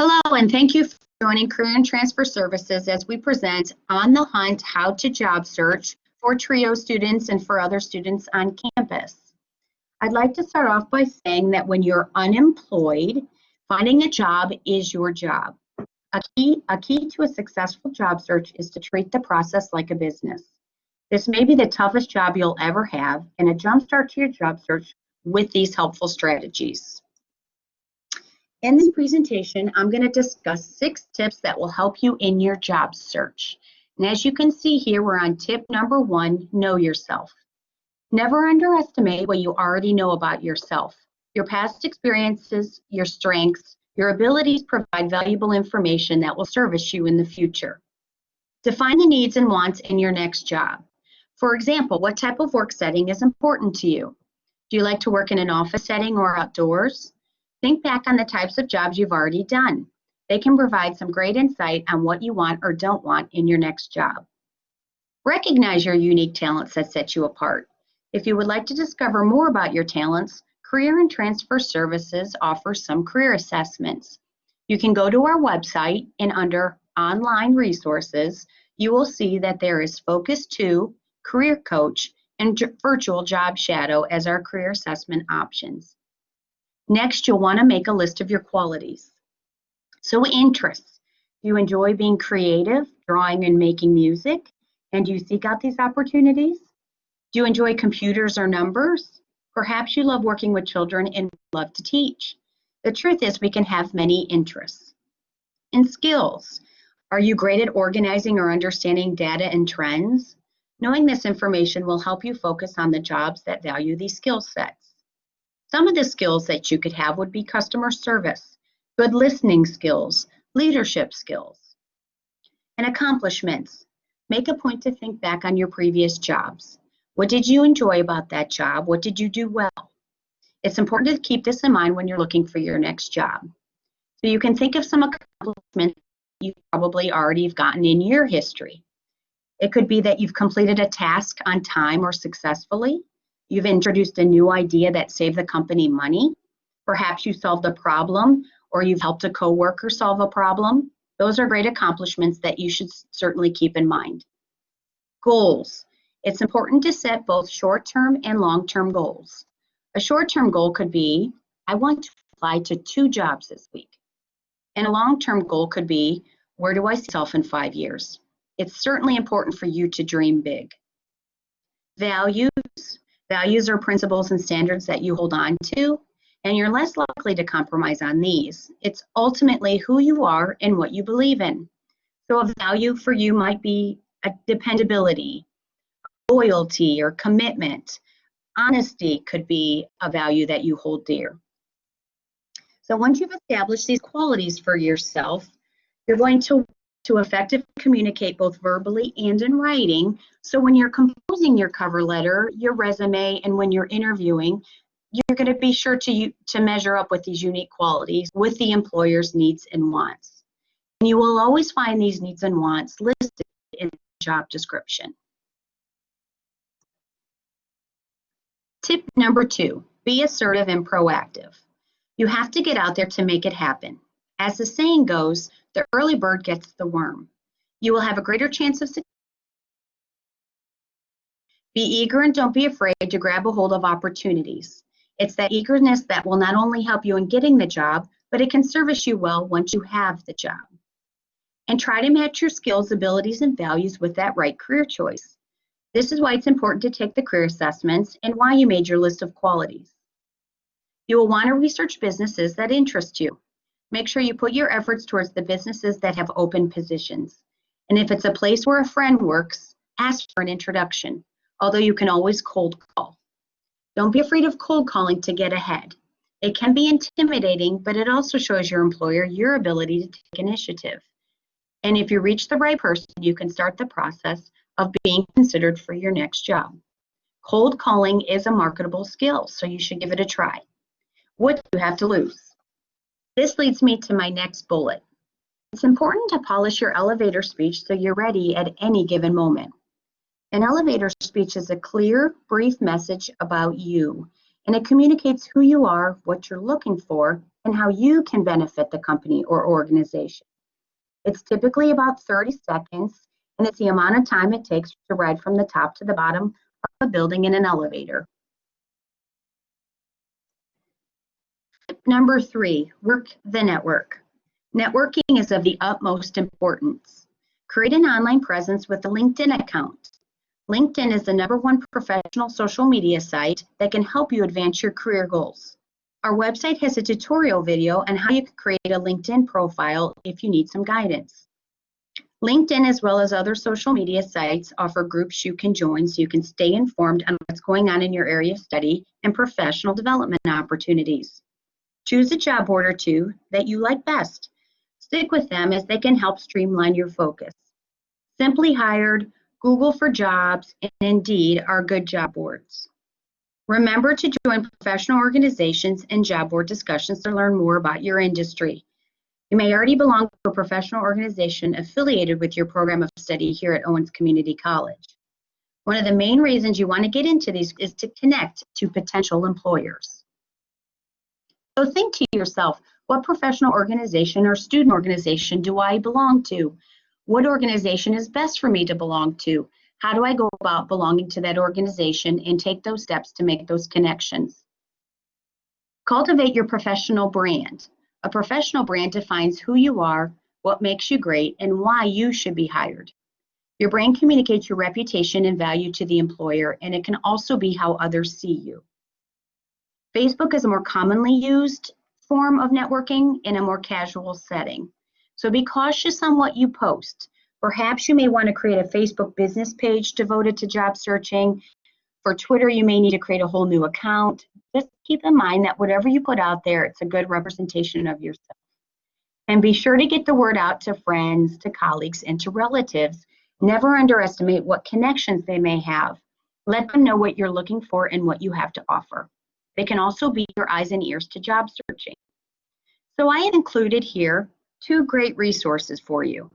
Hello, and thank you for joining Career and Transfer Services as we present On the Hunt How to Job Search for TRIO students and for other students on campus. I'd like to start off by saying that when you're unemployed, finding a job is your job. A key to a successful job search is to treat the process like a business. This may be the toughest job you'll ever have, and a jump start to your job search with these helpful strategies. In this presentation, I'm going to discuss 6 tips that will help you in your job search. And as you can see here, we're on tip number 1, know yourself. Never underestimate what you already know about yourself. Your past experiences, your strengths, your abilities provide valuable information that will service you in the future. Define the needs and wants in your next job. For example, what type of work setting is important to you? Do you like to work in an office setting or outdoors? Think back on the types of jobs you've already done. They can provide some great insight on what you want or don't want in your next job. Recognize your unique talents that set you apart. If you would like to discover more about your talents, Career and Transfer Services offers some career assessments. You can go to our website and under Online Resources, you will see that there is Focus 2, Career Coach, and Virtual Job Shadow as our career assessment options. Next, you'll want to make a list of your qualities. So interests. Do you enjoy being creative, drawing and making music? And do you seek out these opportunities? Do you enjoy computers or numbers? Perhaps you love working with children and love to teach. The truth is we can have many interests. And skills. Are you great at organizing or understanding data and trends? Knowing this information will help you focus on the jobs that value these skill sets. Some of the skills that you could have would be customer service, good listening skills, leadership skills. And accomplishments. Make a point to think back on your previous jobs. What did you enjoy about that job? What did you do well? It's important to keep this in mind when you're looking for your next job. So you can think of some accomplishments you probably already have gotten in your history. It could be that you've completed a task on time or successfully. You've introduced a new idea that saved the company money. Perhaps you solved a problem or you've helped a coworker solve a problem. Those are great accomplishments that you should certainly keep in mind. Goals. It's important to set both short-term and long-term goals. A short-term goal could be, I want to apply to 2 jobs this week. And a long-term goal could be, where do I see myself in 5 years? It's certainly important for you to dream big. Values. Values are principles and standards that you hold on to, and you're less likely to compromise on these. It's ultimately who you are and what you believe in. So a value for you might be a dependability, loyalty, or commitment. Honesty could be a value that you hold dear. So once you've established these qualities for yourself, you're going to effectively communicate both verbally and in writing. So when you're composing your cover letter, your resume, and when you're interviewing, you're going to be sure to measure up with these unique qualities with the employer's needs and wants. And you will always find these needs and wants listed in the job description. Tip number 2, be assertive and proactive. You have to get out there to make it happen. As the saying goes, the early bird gets the worm. You will have a greater chance of success. Be eager and don't be afraid to grab a hold of opportunities. It's that eagerness that will not only help you in getting the job, but it can service you well once you have the job. And try to match your skills, abilities, and values with that right career choice. This is why it's important to take the career assessments and why you made your list of qualities. You will want to research businesses that interest you. Make sure you put your efforts towards the businesses that have open positions. And if it's a place where a friend works, ask for an introduction, although you can always cold call. Don't be afraid of cold calling to get ahead. It can be intimidating, but it also shows your employer your ability to take initiative. And if you reach the right person, you can start the process of being considered for your next job. Cold calling is a marketable skill, so you should give it a try. What do you have to lose? This leads me to my next bullet. It's important to polish your elevator speech so you're ready at any given moment. An elevator speech is a clear, brief message about you, and it communicates who you are, what you're looking for, and how you can benefit the company or organization. It's typically about 30 seconds, and it's the amount of time it takes to ride from the top to the bottom of a building in an elevator. Tip number 3, work the network. Networking is of the utmost importance. Create an online presence with a LinkedIn account. LinkedIn is the #1 professional social media site that can help you advance your career goals. Our website has a tutorial video on how you can create a LinkedIn profile if you need some guidance. LinkedIn, as well as other social media sites, offer groups you can join so you can stay informed on what's going on in your area of study and professional development opportunities. Choose a job board or two that you like best. Stick with them as they can help streamline your focus. Simply Hired, Google for Jobs, and Indeed are good job boards. Remember to join professional organizations and job board discussions to learn more about your industry. You may already belong to a professional organization affiliated with your program of study here at Owens Community College. One of the main reasons you want to get into these is to connect to potential employers. So think to yourself, what professional organization or student organization do I belong to? What organization is best for me to belong to? How do I go about belonging to that organization and take those steps to make those connections? Cultivate your professional brand. A professional brand defines who you are, what makes you great, and why you should be hired. Your brand communicates your reputation and value to the employer, and it can also be how others see you. Facebook is a more commonly used form of networking in a more casual setting. So be cautious on what you post. Perhaps you may want to create a Facebook business page devoted to job searching. For Twitter, you may need to create a whole new account. Just keep in mind that whatever you put out there, it's a good representation of yourself. And be sure to get the word out to friends, to colleagues, and to relatives. Never underestimate what connections they may have. Let them know what you're looking for and what you have to offer. They can also be your eyes and ears to job searching. So I have included here 2 great resources for you.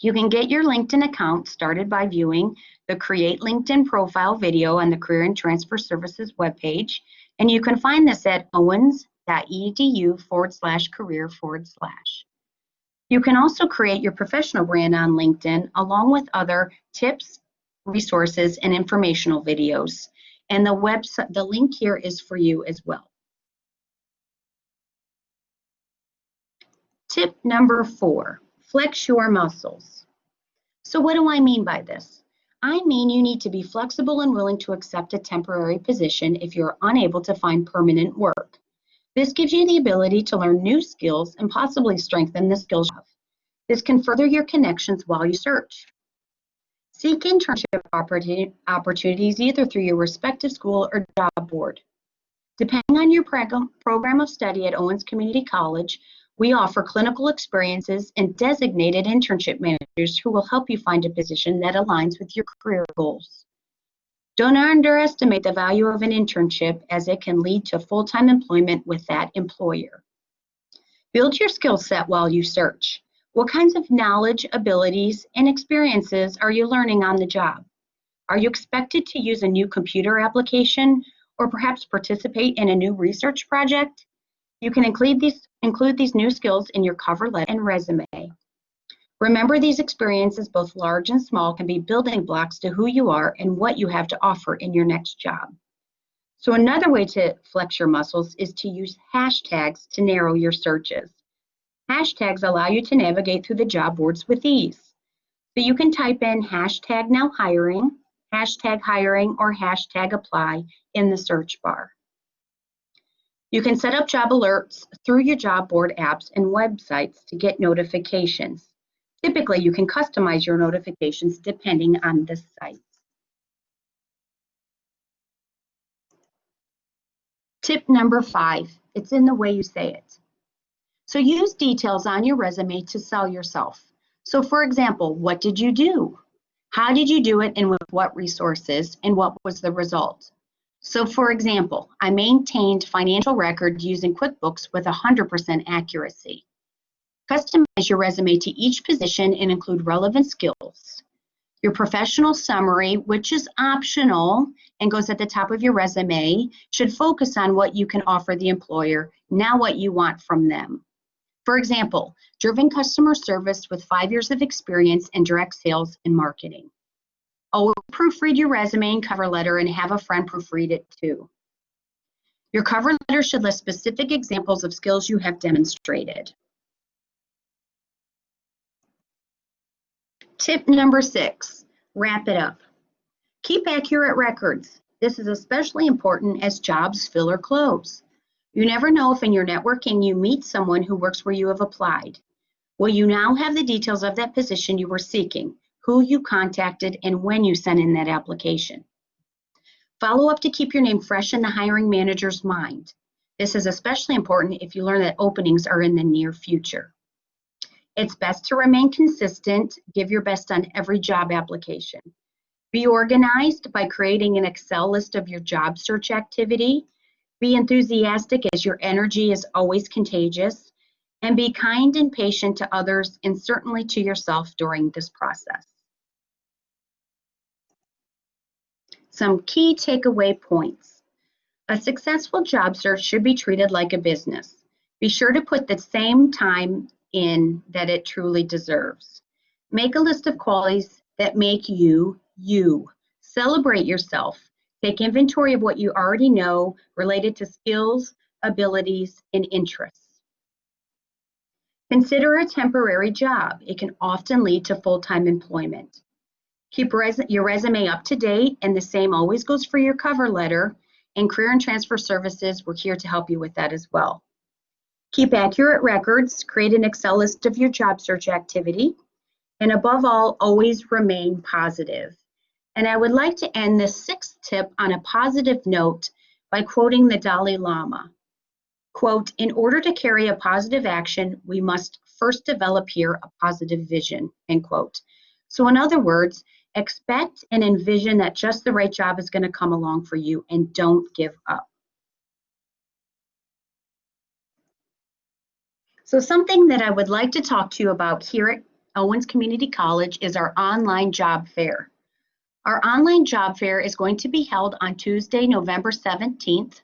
You can get your LinkedIn account started by viewing the Create LinkedIn Profile video on the Career and Transfer Services webpage, and you can find this at owens.edu/career/. You can also create your professional brand on LinkedIn along with other tips, resources, and informational videos. And the link here is for you as well. Tip number 4, flex your muscles. So what do I mean by this? I mean you need to be flexible and willing to accept a temporary position if you're unable to find permanent work. This gives you the ability to learn new skills and possibly strengthen the skills you have. This can further your connections while you search. Seek internship opportunities either through your respective school or job board. Depending on your program of study at Owens Community College, we offer clinical experiences and designated internship managers who will help you find a position that aligns with your career goals. Don't underestimate the value of an internship as it can lead to full-time employment with that employer. Build your skill set while you search. What kinds of knowledge, abilities, and experiences are you learning on the job? Are you expected to use a new computer application or perhaps participate in a new research project? You can include these new skills in your cover letter and resume. Remember, these experiences, both large and small, can be building blocks to who you are and what you have to offer in your next job. So another way to flex your muscles is to use hashtags to narrow your searches. Hashtags allow you to navigate through the job boards with ease. So you can type in #NowHiring, #hiring, or #apply in the search bar. You can set up job alerts through your job board apps and websites to get notifications. Typically, you can customize your notifications depending on the site. Tip number 5, it's in the way you say it. So use details on your resume to sell yourself. So for example, what did you do? How did you do it and with what resources and what was the result? So for example, I maintained financial records using QuickBooks with 100% accuracy. Customize your resume to each position and include relevant skills. Your professional summary, which is optional and goes at the top of your resume, should focus on what you can offer the employer, not what you want from them. For example, driven customer service with 5 years of experience in direct sales and marketing. Always proofread your resume and cover letter and have a friend proofread it too. Your cover letter should list specific examples of skills you have demonstrated. Tip number 6, wrap it up. Keep accurate records. This is especially important as jobs fill or close. You never know if in your networking you meet someone who works where you have applied. Well, you now have the details of that position you were seeking, who you contacted, and when you sent in that application. Follow up to keep your name fresh in the hiring manager's mind. This is especially important if you learn that openings are in the near future. It's best to remain consistent. Give your best on every job application. Be organized by creating an Excel list of your job search activity. Be enthusiastic as your energy is always contagious. And be kind and patient to others and certainly to yourself during this process. Some key takeaway points. A successful job search should be treated like a business. Be sure to put the same time in that it truly deserves. Make a list of qualities that make you, you. Celebrate yourself. Take inventory of what you already know related to skills, abilities, and interests. Consider a temporary job. It can often lead to full-time employment. Keep your resume up to date, and the same always goes for your cover letter. And Career and Transfer Services, we're here to help you with that as well. Keep accurate records, create an Excel list of your job search activity, and above all, always remain positive. And I would like to end this 6th tip on a positive note by quoting the Dalai Lama. Quote, "In order to carry a positive action, we must first develop here a positive vision," end quote. So in other words, expect and envision that just the right job is going to come along for you, and don't give up. So something that I would like to talk to you about here at Owens Community College is our online job fair. Our online job fair is going to be held on Tuesday, November 17th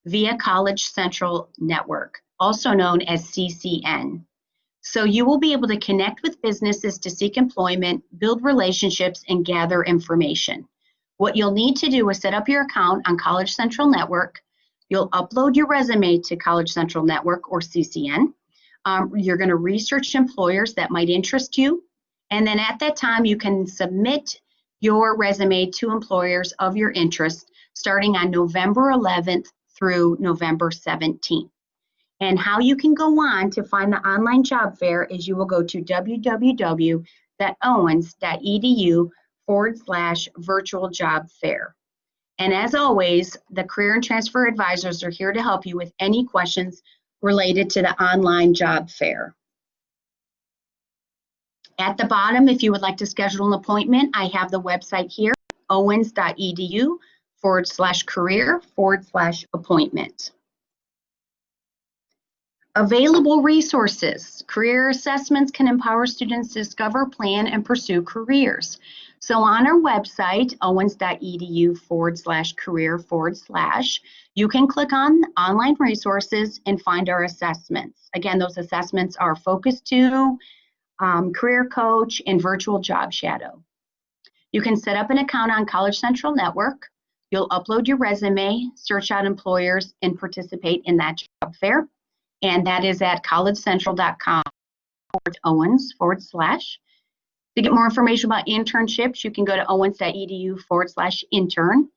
via College Central Network, also known as CCN. So you will be able to connect with businesses to seek employment, build relationships, and gather information. What you'll need to do is set up your account on College Central Network. You'll upload your resume to College Central Network or CCN. You're going to research employers that might interest you. And then at that time, you can submit your resume to employers of your interest starting on November 11th through November 17th. And how you can go on to find the online job fair is you will go to www.owens.edu/virtual job fair. And as always, the Career and Transfer Advisors are here to help you with any questions related to the online job fair. At the bottom, if you would like to schedule an appointment, I have the website here, owens.edu/career/appointment. Available resources. Career assessments can empower students to discover, plan, and pursue careers. So on our website, owens.edu/career/, you can click on online resources and find our assessments. Again, those assessments are Focus 2, Career Coach, and Virtual Job Shadow. You can set up an account on College Central Network. You'll upload your resume, search out employers, and participate in that job fair. And that is at collegecentral.com/Owens/. To get more information about internships, you can go to owens.edu/intern.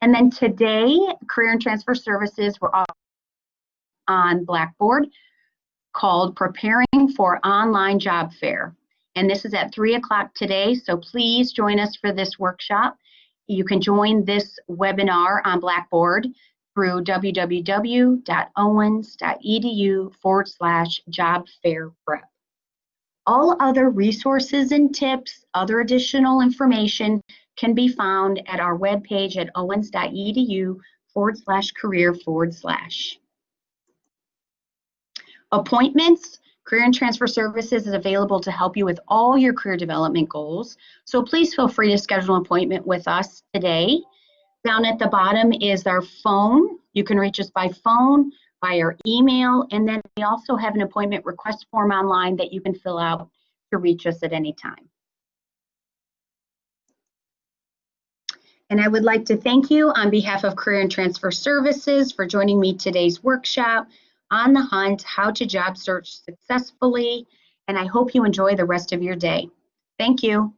And then today, Career and Transfer Services were on Blackboard called Preparing for Online Job Fair. And this is at 3 o'clock today, so please join us for this workshop. You can join this webinar on Blackboard through www.owens.edu/job fair prep. All other resources and tips, other additional information can be found at our webpage at owens.edu/career/. Appointments. Career and Transfer Services is available to help you with all your career development goals. So please feel free to schedule an appointment with us today. Down at the bottom is our phone. You can reach us by phone, by our email, and then we also have an appointment request form online that you can fill out to reach us at any time. And I would like to thank you on behalf of Career and Transfer Services for joining me today's workshop on the hunt, how to job search successfully. And I hope you enjoy the rest of your day. Thank you.